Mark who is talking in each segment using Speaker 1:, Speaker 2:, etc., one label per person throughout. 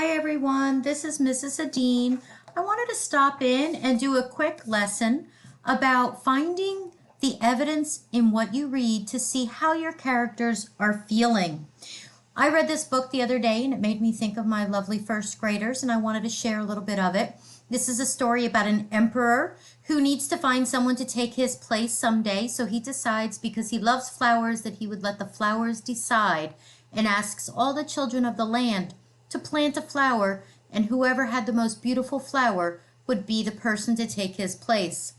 Speaker 1: Hi everyone, this is Mrs. Hedeen. I wanted to stop in and do a quick lesson about finding the evidence in what you read to see how your characters are feeling. I read this book the other day and it made me think of my lovely first graders, and I wanted to share a little bit of it. This is a story about an emperor who needs to find someone to take his place someday, so he decides, because he loves flowers, that he would let the flowers decide, and asks all the children of the land to plant a flower, and whoever had the most beautiful flower would be the person to take his place.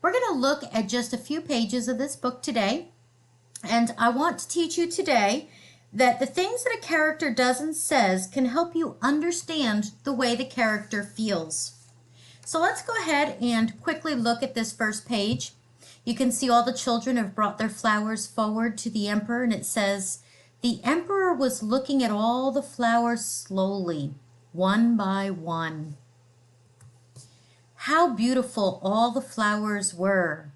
Speaker 1: We're going to look at just a few pages of this book today, and I want to teach you today that the things that a character does and says can help you understand the way the character feels. So let's go ahead and quickly look at this first page. You can see all the children have brought their flowers forward to the emperor, and it says, "The emperor was looking at all the flowers slowly, one by one. How beautiful all the flowers were,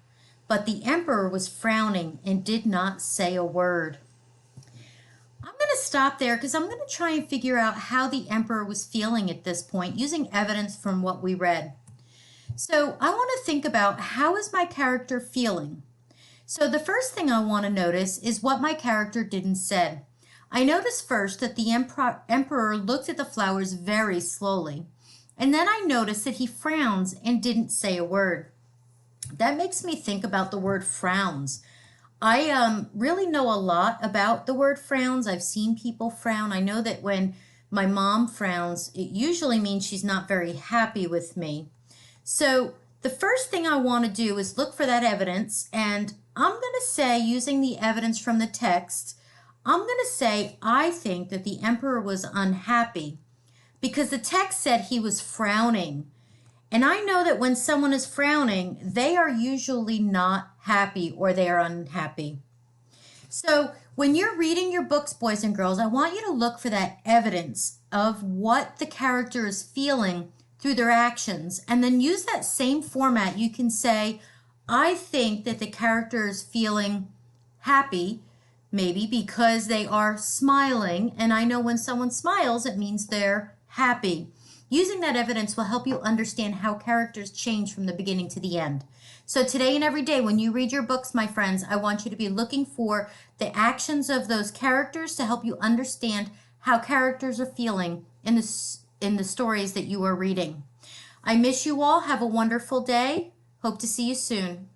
Speaker 1: but the emperor was frowning and did not say a word." I'm going to stop there because I'm going to try and figure out how the emperor was feeling at this point using evidence from what we read. So I want to think about, how is my character feeling? So the first thing I want to notice is what my character didn't say. I notice first that the emperor looked at the flowers very slowly, and then I notice that he frowns and didn't say a word. That makes me think about the word frowns. I really know a lot about the word frowns. I've seen people frown. I know that when my mom frowns, it usually means she's not very happy with me. So the first thing I want to do is look for that evidence, and I'm going to say, using the evidence from the text, I'm going to say I think that the emperor was unhappy because the text said he was frowning. And I know that when someone is frowning, they are usually not happy, or they are unhappy. So when you're reading your books, boys and girls, I want you to look for that evidence of what the character is feeling through their actions, and then use that same format. You can say, I think that the character is feeling happy, maybe because they are smiling, and I know when someone smiles, it means they're happy. Using that evidence will help you understand how characters change from the beginning to the end. So today and every day when you read your books, my friends, I want you to be looking for the actions of those characters to help you understand how characters are feeling in the stories that you are reading. I miss you all. Have a wonderful day. Hope to see you soon.